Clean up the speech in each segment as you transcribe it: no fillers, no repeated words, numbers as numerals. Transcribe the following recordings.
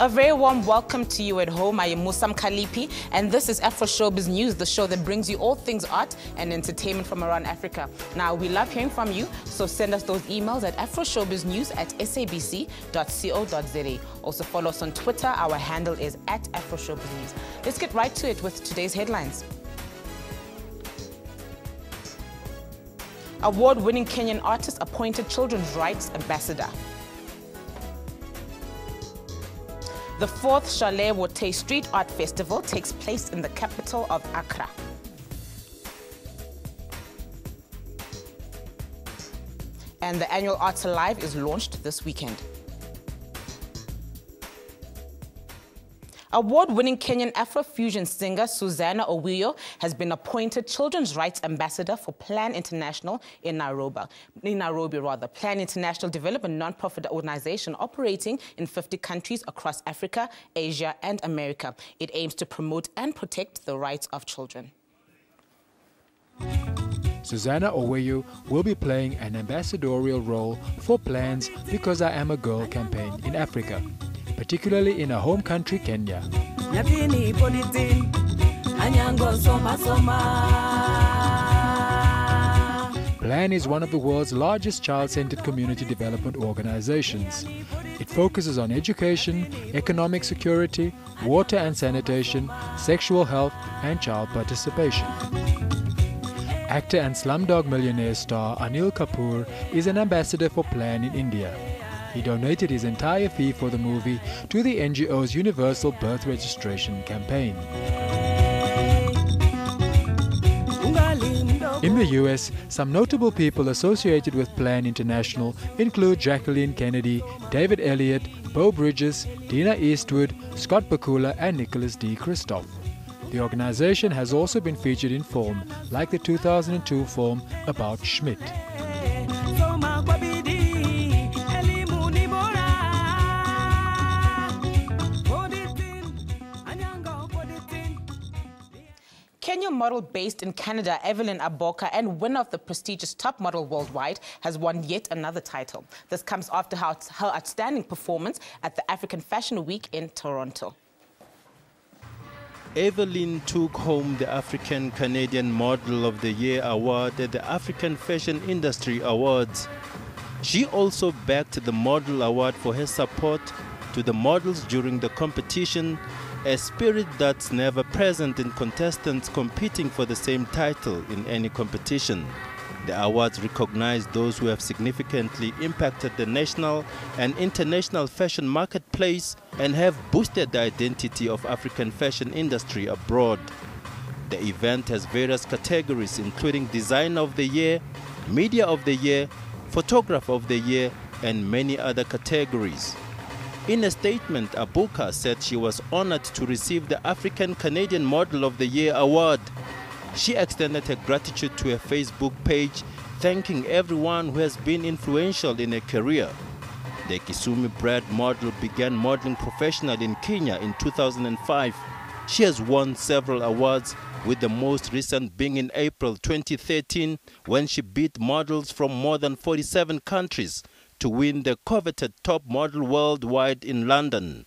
A very warm welcome to you at home. I am Musam Khalipi, and this is Afroshowbiz News, the show that brings you all things art and entertainment from around Africa. Now, we love hearing from you, so send us those emails at afroshowbiznews@sabc.co.za. Also follow us on Twitter. Our handle is @AfroShowbizNews. Let's get right to it with today's headlines. Award-winning Kenyan artist appointed Children's Rights Ambassador. The 4th Chalet Wote Street Art Festival takes place in the capital of Accra. And the annual Arts Alive is launched this weekend. Award-winning Kenyan Afrofusion singer Susanna Owiyo has been appointed Children's Rights Ambassador for Plan International in Nairobi. Plan International Development non-profit organization operating in 50 countries across Africa, Asia, and America. It aims to promote and protect the rights of children. Susanna Owiyo will be playing an ambassadorial role for Plan's Because I Am a Girl campaign in Africa, particularly in her home country, Kenya. Plan is one of the world's largest child-centered community development organizations. It focuses on education, economic security, water and sanitation, sexual health, and child participation. Actor and Slumdog Millionaire star Anil Kapoor is an ambassador for Plan in India. He donated his entire fee for the movie to the NGO's Universal Birth Registration campaign. In the US, some notable people associated with Plan International include Jacqueline Kennedy, David Elliott, Beau Bridges, Dina Eastwood, Scott Bakula, and Nicholas D. Christoph. The organization has also been featured in film, like the 2002 film About Schmidt. Kenyan model based in Canada, Evelyn Aboka, and winner of the prestigious Top Model Worldwide, has won yet another title. This comes after her outstanding performance at the African Fashion Week in Toronto. Evelyn took home the African Canadian Model of the Year award at the African Fashion Industry Awards. She also backed the Model Award for her support to the models during the competition, a spirit that's never present in contestants competing for the same title in any competition. The awards recognize those who have significantly impacted the national and international fashion marketplace and have boosted the identity of African fashion industry abroad. The event has various categories including Designer of the Year, Media of the Year, Photographer of the Year, and many other categories. In a statement, Aboka said she was honored to receive the African Canadian Model of the Year award. She extended her gratitude to her Facebook page, thanking everyone who has been influential in her career. The Kisumu-bred model began modeling professionally in Kenya in 2005. She has won several awards, with the most recent being in April 2013, when she beat models from more than 47 countries to win the coveted Top Model Worldwide in London.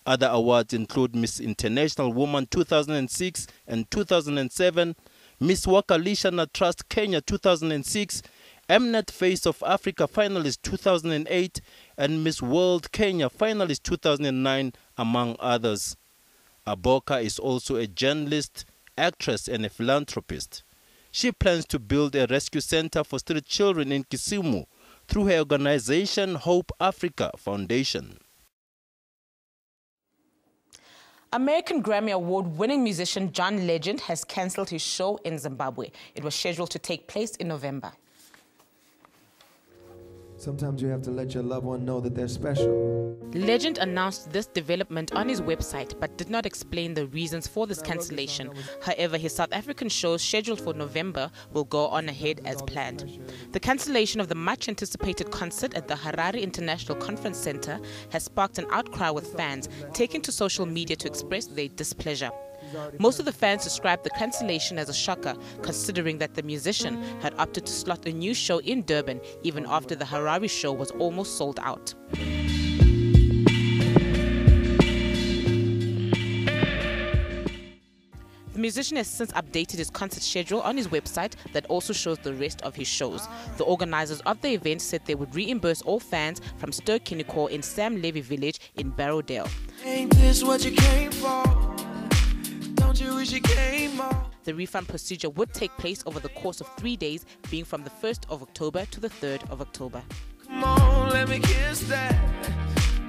Other awards include Miss International Woman 2006 and 2007, Miss Wakalishana Trust Kenya 2006, Mnet Face of Africa finalist 2008, and Miss World Kenya finalist 2009, among others. Aboka is also a journalist, actress, and a philanthropist. She plans to build a rescue center for street children in Kisumu through her organization Hope Africa Foundation. American Grammy Award-winning musician John Legend has cancelled his show in Zimbabwe. It was scheduled to take place in November. Sometimes you have to let your loved one know that they're special. Legend announced this development on his website but did not explain the reasons for this cancellation. However, his South African shows scheduled for November will go on ahead as planned. The cancellation of the much-anticipated concert at the Harare International Conference Center has sparked an outcry, with fans taking to social media to express their displeasure. Most of the fans described the cancellation as a shocker, considering that the musician had opted to slot a new show in Durban even after the Harare show was almost sold out. musician has since updated his concert schedule on his website that also shows the rest of his shows. The organizers of the event said they would reimburse all fans from Ster-Kinekor in Sam Levy Village in Barrowdale. Ain't this what you came for? Don't you wish you came more? The refund procedure would take place over the course of 3 days, being from the 1st of October to the 3rd of October. Come on, let me kiss that.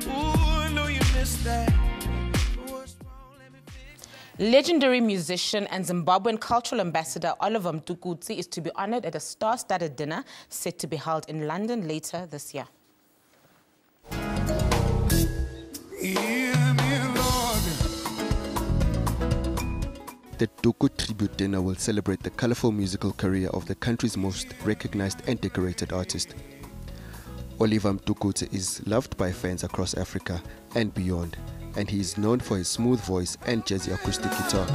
Ooh, I know you missed that. Legendary musician and Zimbabwean cultural ambassador Oliver Mtukudzi is to be honored at a star-studded dinner set to be held in London later this year. The Duku Tribute Dinner will celebrate the colorful musical career of the country's most recognized and decorated artist. Oliver Mtukudzi is loved by fans across Africa and beyond, and he is known for his smooth voice and jazzy acoustic guitar.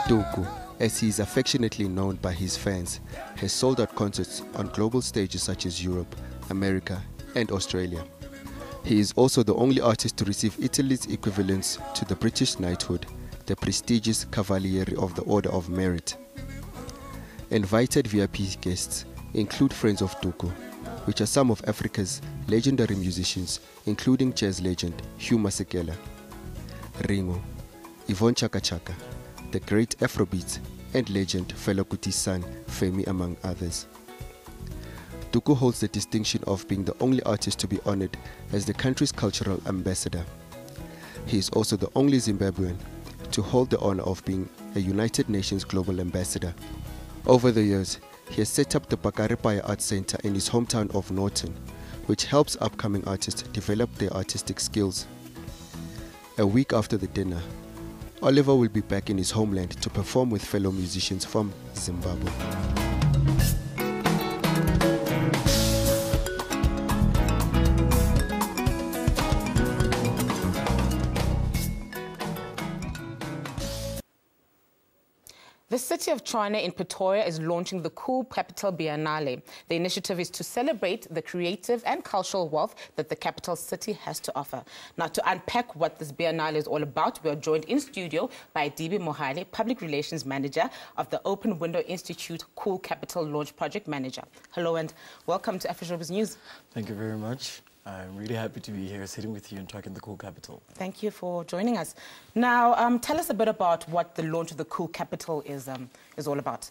Duku, as he is affectionately known by his fans, has sold out concerts on global stages such as Europe, America, and Australia. He is also the only artist to receive Italy's equivalence to the British knighthood, the prestigious Cavaliere of the Order of Merit. Invited VIP guests include friends of Duku, which are some of Africa's legendary musicians, including jazz legend Hugh Masekela, Ringo, Yvonne Chaka Chaka, the great Afrobeat and legend Fela Kuti's son Femi, among others. Duku holds the distinction of being the only artist to be honored as the country's cultural ambassador. He is also the only Zimbabwean to hold the honor of being a United Nations Global Ambassador. Over the years, he has set up the Bakarepaya Art Center in his hometown of Norton, which helps upcoming artists develop their artistic skills. A week after the dinner, Oliver will be back in his homeland to perform with fellow musicians from Zimbabwe. The city of Tshwane in Pretoria is launching the Cool Capital Biennale. The initiative is to celebrate the creative and cultural wealth that the capital city has to offer. Now, to unpack what this Biennale is all about, we are joined in studio by Dibi Mohale, Public Relations Manager of the Open Window Institute Cool Capital Launch Project Manager. Hello and welcome to Afroshowbiz News. Thank you very much. I'm really happy to be here sitting with you and talking the Cool Capital. Thank you for joining us. Now, tell us a bit about what the launch of the Cool Capital is all about.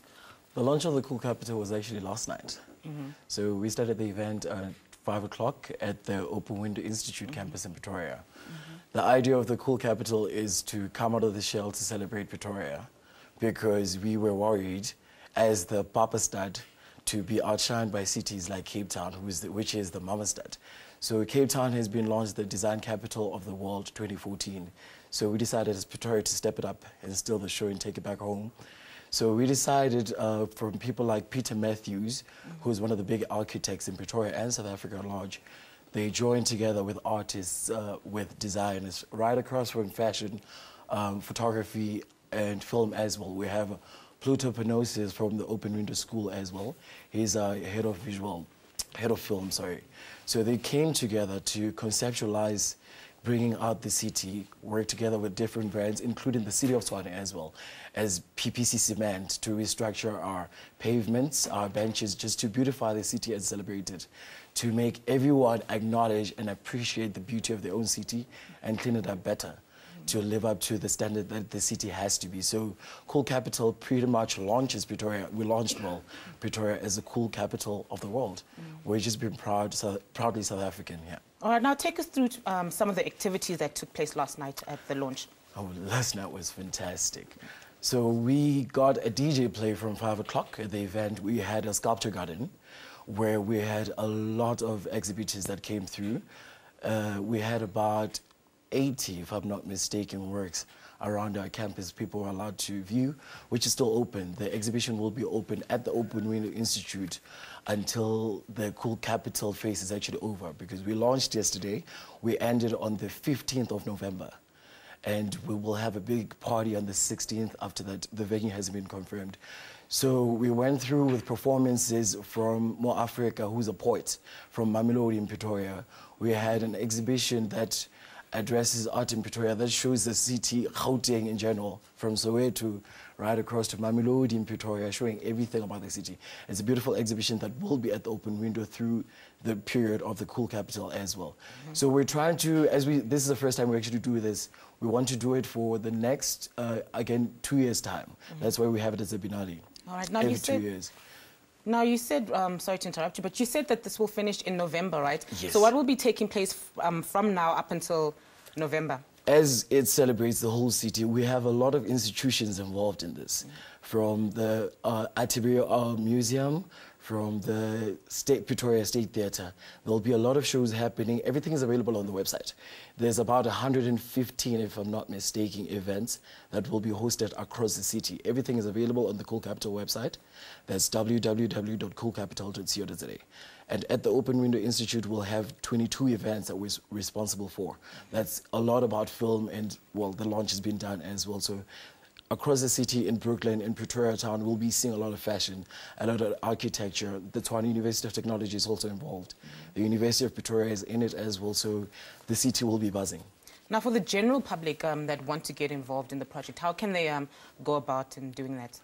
The launch of the Cool Capital was actually last night. So we started the event at 5 o'clock at the Open Window Institute campus in Pretoria. The idea of the Cool Capital is to come out of the shell to celebrate Pretoria, because we were worried as the Papa Stad to be outshined by cities like Cape Town, which is the Mama Stad. So Cape Town has been launched the Design Capital of the World 2014. So we decided as Pretoria to step it up and steal the show and take it back home. So we decided from people like Peter Matthews, who's one of the big architects in Pretoria and South Africa at large, they joined together with artists, with designers, right across from fashion, photography and film as well. We have Pluto Panosis from the Open Window School as well. He's head of film, sorry. So they came together to conceptualize bringing out the city, work together with different brands, including the city of Tshwane as well, as PPC Cement, to restructure our pavements, our benches, just to beautify the city and celebrate it, to make everyone acknowledge and appreciate the beauty of their own city and clean it up better, to live up to the standard that the city has to be. So Cool Capital pretty much launches Pretoria. We launched Pretoria as a cool capital of the world. We've just been proudly South African, yeah. All right, now take us through some of the activities that took place last night at the launch. Oh, last night was fantastic. So we got a DJ play from 5 o'clock at the event. We had a sculpture garden where we had a lot of exhibitors that came through. We had about 80, if I'm not mistaken, works around our campus people are allowed to view, which is still open. The exhibition will be open at the Open Window Institute until the Cool Capital phase is actually over, because we launched yesterday. We ended on the 15th of November. And we will have a big party on the 16th after that. The venue hasn't been confirmed. So we went through with performances from Mo Africa, who's a poet from Mamelodi in Pretoria. We had an exhibition that addresses art in Pretoria that shows the city, Gauteng in general, from Soweto right across to Mamelodi in Pretoria, showing everything about the city. It's a beautiful exhibition that will be at the open window through the period of the Cool Capital as well. So we're trying to, this is the first time we actually do this, we want to do it for the next, again, 2 years' time. That's why we have it as a Binali. All right, now every you said, 2 years. Now you said, sorry to interrupt you, but you said that this will finish in November, right? Yes. So what will be taking place from now up until November? As it celebrates the whole city, we have a lot of institutions involved in this, from the Atibiri Museum, from the Pretoria State Theatre. There'll be a lot of shows happening. Everything is available on the website. There's about 115, if I'm not mistaken, events that will be hosted across the city. Everything is available on the Cool Capital website. That's www.coolcapital.co.za. And at the Open Window Institute, we'll have 22 events that we're responsible for. That's a lot about film, and, well, the launch has been done as well. So across the city, in Brooklyn, in Pretoria town, we'll be seeing a lot of fashion, a lot of architecture. The Tshwane University of Technology is also involved. The University of Pretoria is in it as well, so the city will be buzzing. Now, for the general public that want to get involved in the project, how can they go about in doing that?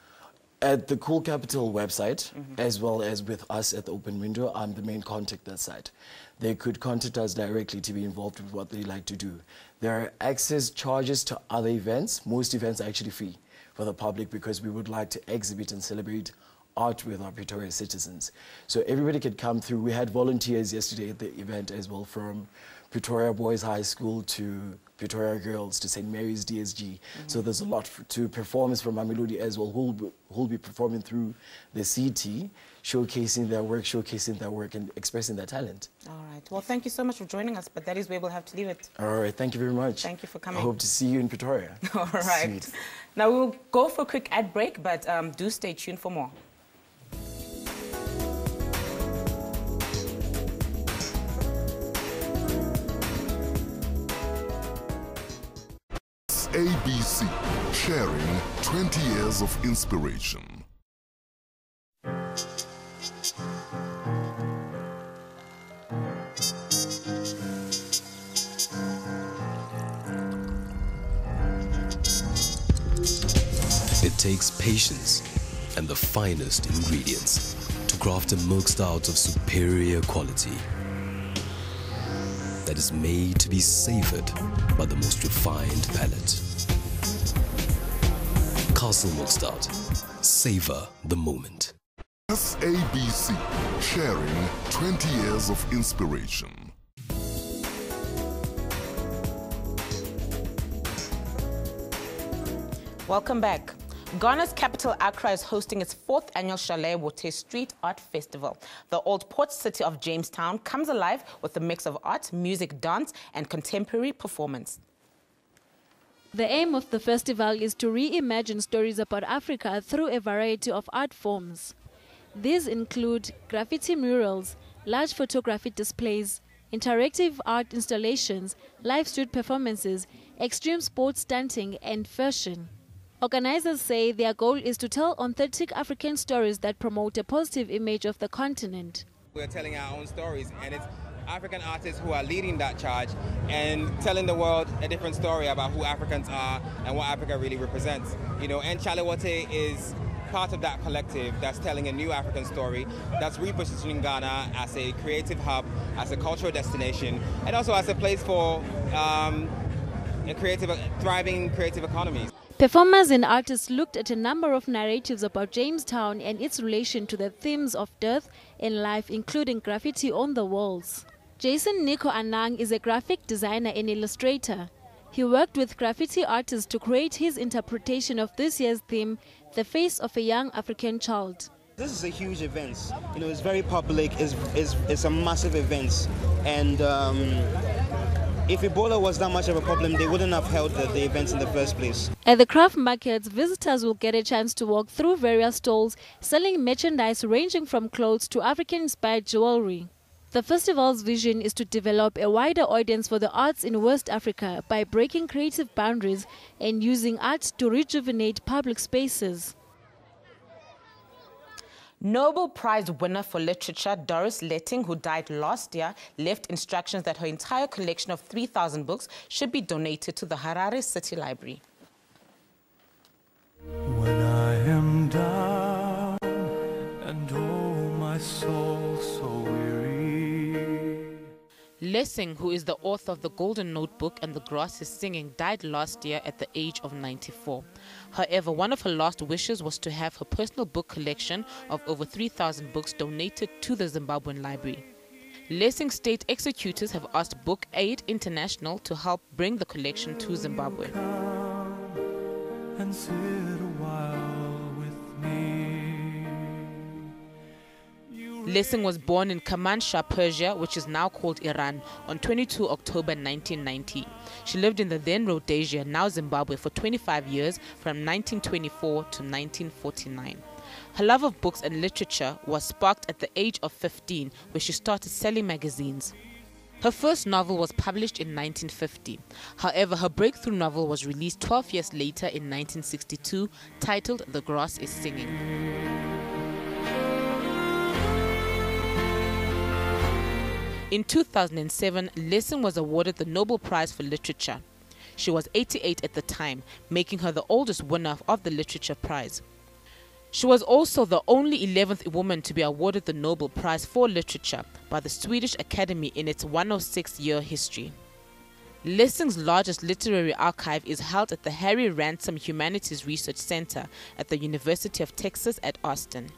At the Cool Capital website, as well as with us at the Open Window, I'm the main contact that site. They could contact us directly to be involved with what they like to do. There are access charges to other events. Most events are actually free for the public because we would like to exhibit and celebrate art with our Pretoria citizens. So everybody could come through. We had volunteers yesterday at the event as well, from Pretoria Boys High School to Pretoria Girls to St. Mary's DSG. So there's a lot to performers from Mamelodi as well who'll be performing through the CT, showcasing their work and expressing their talent. All right. Well, thank you so much for joining us, but that is where we'll have to leave it. All right. Thank you very much. Thank you for coming. I hope to see you in Pretoria. All right. Sweet. Now, we'll go for a quick ad break, but do stay tuned for more. SABC, sharing 20 years of inspiration. It takes patience and the finest ingredients to craft a milk stout of superior quality that is made to be savored by the most refined palate. Castle Milk Stout. Savor the moment. SABC, sharing 20 years of inspiration. Welcome back. Ghana's capital, Accra, is hosting its 4th annual Chalet Wote Street Art Festival. The old port city of Jamestown comes alive with a mix of art, music, dance, and contemporary performance. The aim of the festival is to reimagine stories about Africa through a variety of art forms. These include graffiti murals, large photography displays, interactive art installations, live street performances, extreme sports stunting, and fashion. Organizers say their goal is to tell authentic African stories that promote a positive image of the continent. We're telling our own stories, and it's African artists who are leading that charge and telling the world a different story about who Africans are and what Africa really represents. You know, and Chalet Wote is part of that collective that's telling a new African story, that's repositioning Ghana as a creative hub, as a cultural destination, and also as a place for thriving creative economies. Performers and artists looked at a number of narratives about Jamestown and its relation to the themes of death and life, including graffiti on the walls. Jason Nico Anang is a graphic designer and illustrator. He worked with graffiti artists to create his interpretation of this year's theme, The Face of a Young African Child. This is a huge event. You know, it's very public, it's a massive event. And if Ebola was that much of a problem, they wouldn't have held the events in the first place. At the craft markets, visitors will get a chance to walk through various stalls selling merchandise ranging from clothes to African-inspired jewelry. The festival's vision is to develop a wider audience for the arts in West Africa by breaking creative boundaries and using art to rejuvenate public spaces. Nobel Prize winner for literature Doris Letting, who died last year, left instructions that her entire collection of 3,000 books should be donated to the Harare City Library. When I am down and oh my soul so weary. Lessing, who is the author of The Golden Notebook and The Grass is Singing, died last year at the age of 94. However, one of her last wishes was to have her personal book collection of over 3,000 books donated to the Zimbabwean Library. Lessing state executors have asked Book Aid International to help bring the collection to Zimbabwe. And sit a while with me. Lessing was born in Kermanshah, Persia, which is now called Iran, on 22 October 1990. She lived in the then Rhodesia, now Zimbabwe, for 25 years, from 1924 to 1949. Her love of books and literature was sparked at the age of 15, where she started selling magazines. Her first novel was published in 1950. However, her breakthrough novel was released 12 years later in 1962, titled The Grass is Singing. In 2007, Lessing was awarded the Nobel Prize for Literature. She was 88 at the time, making her the oldest winner of the Literature Prize. She was also the only 11th woman to be awarded the Nobel Prize for Literature by the Swedish Academy in its 106-year history. Lessing's largest literary archive is held at the Harry Ransom Humanities Research Center at the University of Texas at Austin.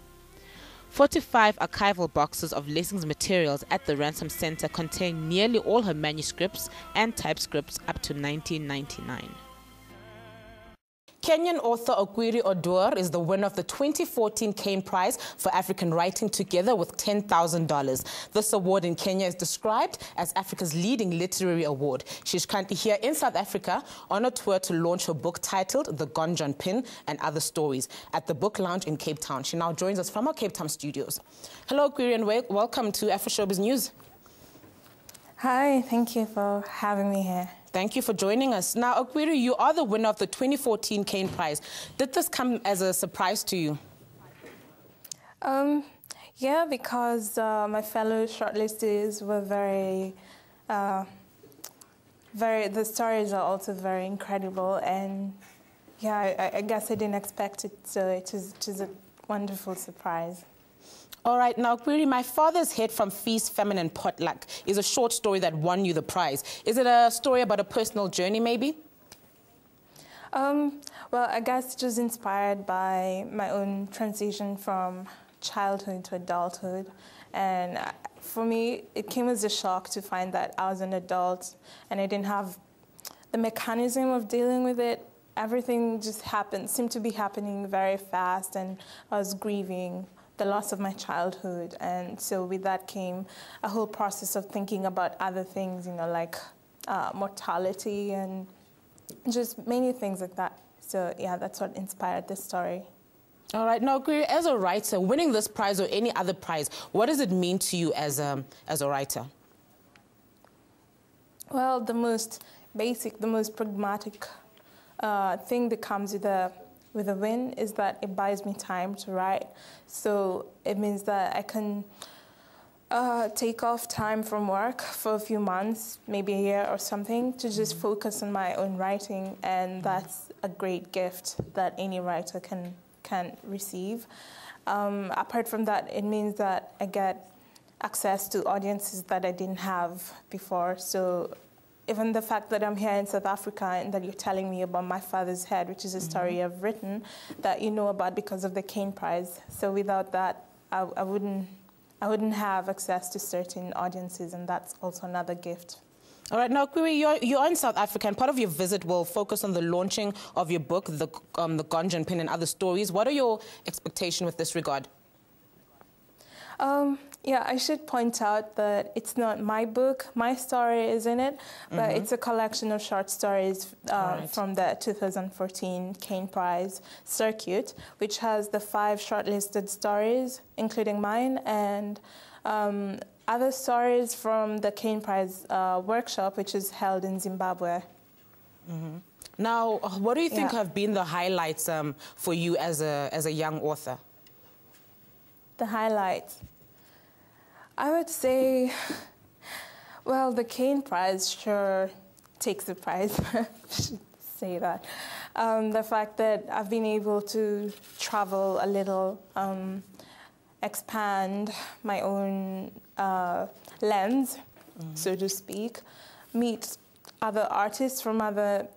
45 archival boxes of Lessing's materials at the Ransom Center contain nearly all her manuscripts and typescripts up to 1999. Kenyan author Okwiri Oduor is the winner of the 2014 Kane Prize for African Writing, together with $10,000. This award in Kenya is described as Africa's leading literary award. She's currently here in South Africa on a tour to launch her book titled The Gonjon Pin and Other Stories at the Book Lounge in Cape Town. She now joins us from our Cape Town studios. Hello, Okwiri, and welcome to Afroshowbiz News. Hi, thank you for having me here. Thank you for joining us. Now, Okwiri, you are the winner of the 2014 Kane Prize. Did this come as a surprise to you? Yeah, because my fellow shortlistees were the stories are also very incredible, and yeah, I guess I didn't expect it, so it is a wonderful surprise. All right, now, Okwiri, My Father's Head from Feast, Famine and Potluck is a short story that won you the prize. Is it a story about a personal journey, maybe? Well, I guess it was inspired by my own transition from childhood to adulthood. And for me, it came as a shock to find that I was an adult and I didn't have the mechanism of dealing with it. Everything just seemed to be happening very fast, and I was grieving the loss of my childhood. And so with that came a whole process of thinking about other things, you know, like mortality and just many things like that. So yeah, that's what inspired this story. All right, now, as a writer, winning this prize or any other prize, what does it mean to you as a writer? Well, the most basic, the most pragmatic thing that comes with a win is that it buys me time to write. So it means that I can take off time from work for a few months, maybe a year or something, to just focus on my own writing, and that's a great gift that any writer can receive. Apart from that, it means that I get access to audiences that I didn't have before. So even the fact that I'm here in South Africa and that you're telling me about My Father's Head, which is a story I've written that you know about because of the Kane Prize. So without that, I wouldn't have access to certain audiences, and that's also another gift. All right, now, Okwiri, you're in South Africa, and part of your visit will focus on the launching of your book, The Gonjon Pin and Other Stories. What are your expectations with this regard? Yeah, I should point out that it's not my book. My story is in it, but it's a collection of short stories from the 2014 Kane Prize circuit, which has the 5 shortlisted stories, including mine, and other stories from the Kane Prize workshop, which is held in Zimbabwe. Now, what do you think have been the highlights for you as a young author? The highlights. I would say, well, the Kane Prize sure takes the prize. I should say that. The fact that I've been able to travel a little, expand my own lens, so to speak, meet other artists from other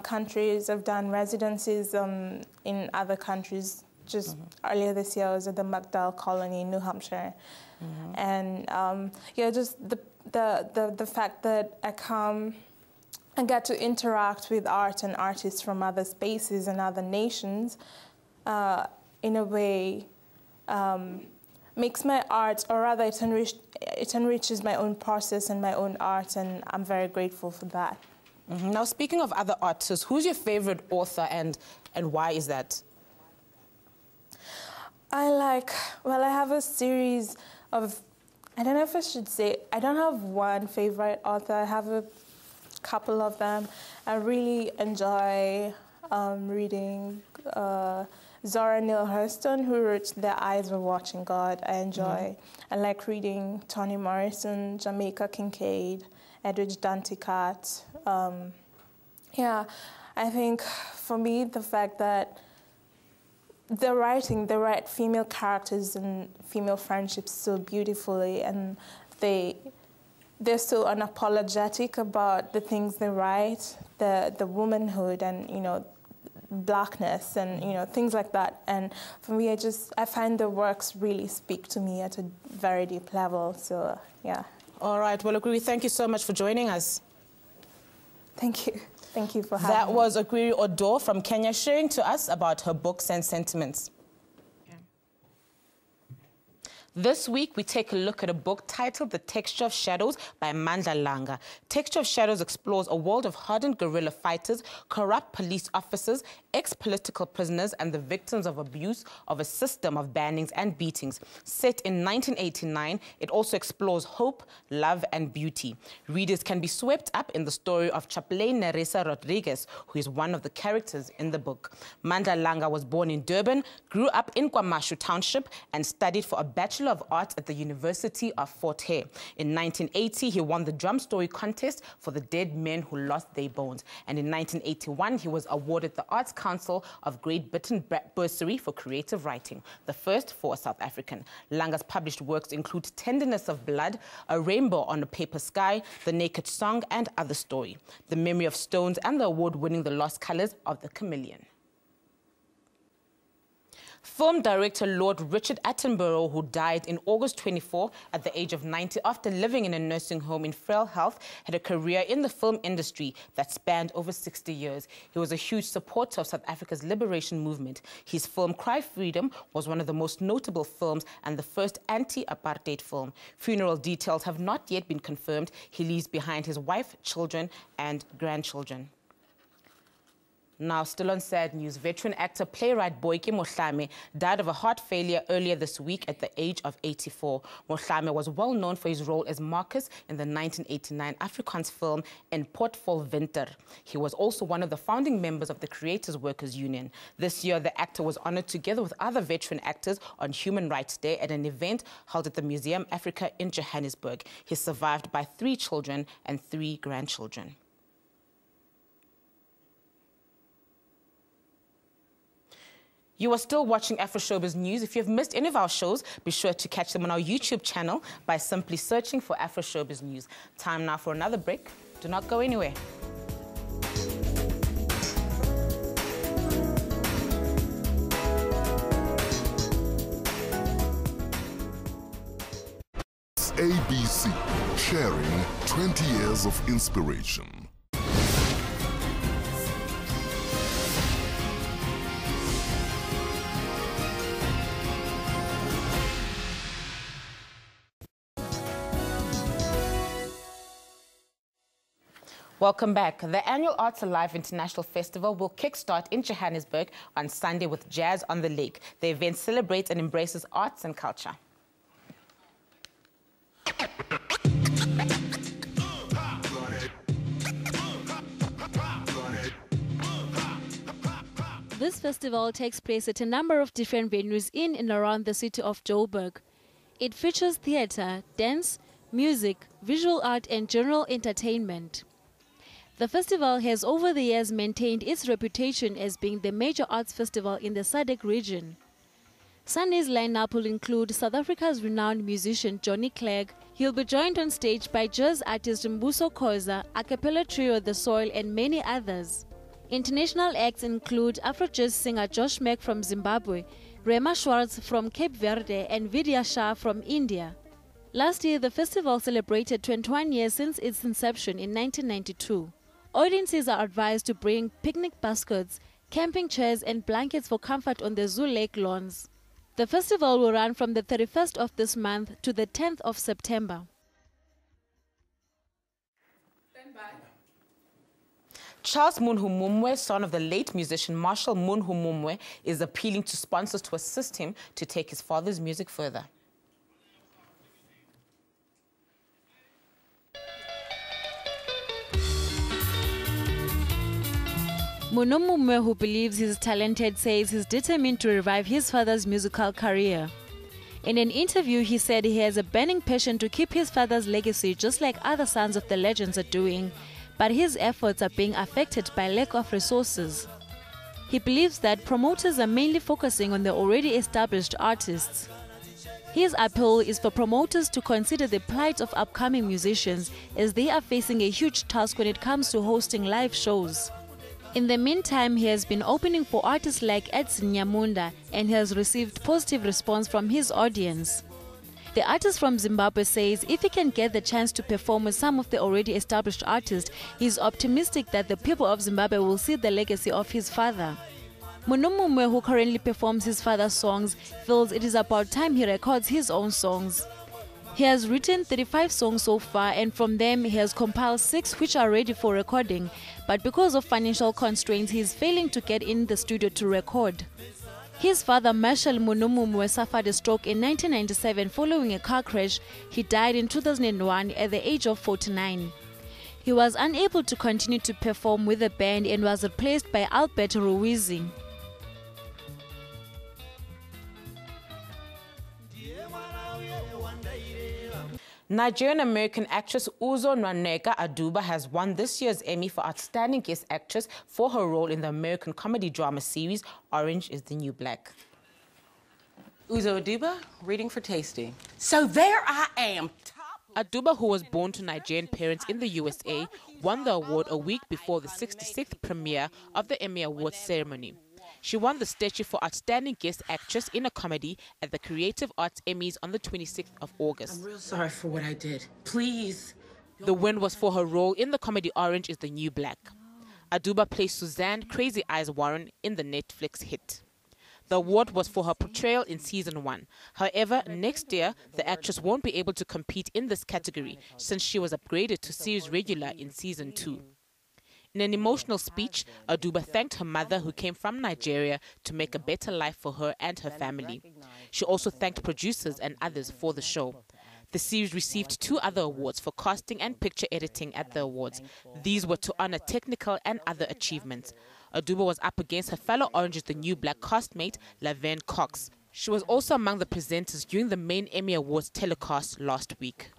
countries. I've done residencies in other countries. Just earlier this year, I was at the MacDowell Colony in New Hampshire. And yeah, just the fact that I come and get to interact with art and artists from other spaces and other nations in a way makes my art, or rather it enriches my own process and my own art, and I'm very grateful for that. Now, speaking of other artists, who's your favorite author and why is that? I have a series of, I don't know if I should say, I don't have one favorite author. I have a couple of them. I really enjoy reading Zora Neale Hurston, who wrote Their Eyes Were Watching God. I like reading Toni Morrison, Jamaica Kincaid, Edwidge Danticat. Yeah, I think for me, the fact that they write female characters and female friendships so beautifully, and they're so unapologetic about the things they write, the womanhood and, you know, blackness and, you know, things like that. And for me, I find the works really speak to me at a very deep level. So, yeah. All right. Well, Okwiri, thank you so much for joining us. Thank you. Thank you for having me. That was Okwiri Odo from Kenya sharing to us about her books and sentiments. This week, we take a look at a book titled The Texture of Shadows by Mandla Langa. Texture of Shadows explores a world of hardened guerrilla fighters, corrupt police officers, ex-political prisoners, and the victims of abuse of a system of bannings and beatings. Set in 1989, it also explores hope, love, and beauty. Readers can be swept up in the story of Chaplain Nerissa Rodriguez, who is one of the characters in the book. Mandla Langa was born in Durban, grew up in Kwamashu Township, and studied for a Bachelor of Arts at the University of Fort Hare. In 1980, he won the drum story contest for the dead men who lost their bones. And in 1981, he was awarded the Arts Council of Great Britain bursary for creative writing, the first for a South African. Langa's published works include Tenderness of Blood, A Rainbow on a Paper Sky, The Naked Song, and Other Story, The Memory of Stones, and the award-winning The Lost Colors of the Chameleon. Film director Lord Richard Attenborough, who died in August 24 at the age of 90 after living in a nursing home in frail health, had a career in the film industry that spanned over 60 years. He was a huge supporter of South Africa's liberation movement. His film Cry Freedom was one of the most notable films and the first anti-apartheid film. Funeral details have not yet been confirmed. He leaves behind his wife, children, and grandchildren. Now, still on sad news, veteran actor playwright Boyke Mohlame died of a heart failure earlier this week at the age of 84. Mohlame was well known for his role as Marcus in the 1989 Afrikaans film En Pot Vol Winter. He was also one of the founding members of the Creators Workers Union. This year, the actor was honored together with other veteran actors on Human Rights Day at an event held at the Museum Africa in Johannesburg. He's survived by 3 children and 3 grandchildren. You are still watching Afroshowbiz News. If you've missed any of our shows, be sure to catch them on our YouTube channel by simply searching for Afroshowbiz News. Time now for another break. Do not go anywhere. SABC, sharing 20 years of inspiration. Welcome back. The annual Arts Alive International Festival will kickstart in Johannesburg on Sunday with Jazz on the Lake. The event celebrates and embraces arts and culture. This festival takes place at a number of different venues in and around the city of Joburg. It features theatre, dance, music, visual art and general entertainment. The festival has over the years maintained its reputation as being the major arts festival in the SADC region. Sunday's lineup will include South Africa's renowned musician Johnny Clegg. He'll be joined on stage by jazz artist Mbuso Khoza, a cappella trio The Soil and many others. International acts include Afroshowbiz singer Josh Mack from Zimbabwe, Rema Schwartz from Cape Verde and Vidya Shah from India. Last year, the festival celebrated 21 years since its inception in 1992. Audiences are advised to bring picnic baskets, camping chairs and blankets for comfort on the Zoo Lake lawns. The festival will run from the 31st of this month to the 10th of September. Charles Munhumumwe, son of the late musician Marshall Munhumumwe, is appealing to sponsors to assist him to take his father's music further. Munhumumwe, who believes he's talented, says he's determined to revive his father's musical career. In an interview, he said he has a burning passion to keep his father's legacy just like other sons of the legends are doing, but his efforts are being affected by lack of resources. He believes that promoters are mainly focusing on the already established artists. His appeal is for promoters to consider the plight of upcoming musicians as they are facing a huge task when it comes to hosting live shows. In the meantime, he has been opening for artists like Edson Nyamunda and has received positive response from his audience. The artist from Zimbabwe says if he can get the chance to perform with some of the already established artists, he is optimistic that the people of Zimbabwe will see the legacy of his father. Munhumumwe, who currently performs his father's songs, feels it is about time he records his own songs. He has written 35 songs so far, and from them he has compiled 6 which are ready for recording, but because of financial constraints he is failing to get in the studio to record. His father, Marshall Munhumumwe, suffered a stroke in 1997 following a car crash. He died in 2001 at the age of 49. He was unable to continue to perform with the band and was replaced by Albert Ruizi. Nigerian-American actress Uzo Nwaneka Aduba has won this year's Emmy for Outstanding Guest Actress for her role in the American comedy drama series Orange is the New Black. Uzo Aduba, reading for Tasty. So there I am. Aduba, who was born to Nigerian parents in the USA, won the award a week before the 66th premiere of the Emmy Awards ceremony. She won the statue for Outstanding Guest Actress in a Comedy at the Creative Arts Emmys on the 26th of August. I'm real sorry for what I did. Please. The win was for her role in the comedy Orange is the New Black. Aduba plays Suzanne Crazy Eyes Warren in the Netflix hit. The award was for her portrayal in Season 1. However, next year, the actress won't be able to compete in this category since she was upgraded to series regular in Season 2. In an emotional speech, Aduba thanked her mother, who came from Nigeria, to make a better life for her and her family. She also thanked producers and others for the show. The series received 2 other awards for casting and picture editing at the awards. These were to honor technical and other achievements. Aduba was up against her fellow Orange is the New Black castmate, Laverne Cox. She was also among the presenters during the main Emmy Awards telecast last week.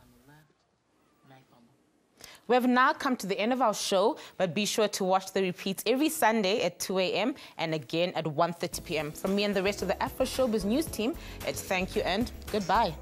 We have now come to the end of our show, but be sure to watch the repeats every Sunday at 2 a.m. and again at 1:30 p.m. From me and the rest of the Afroshowbiz news team, it's thank you and goodbye.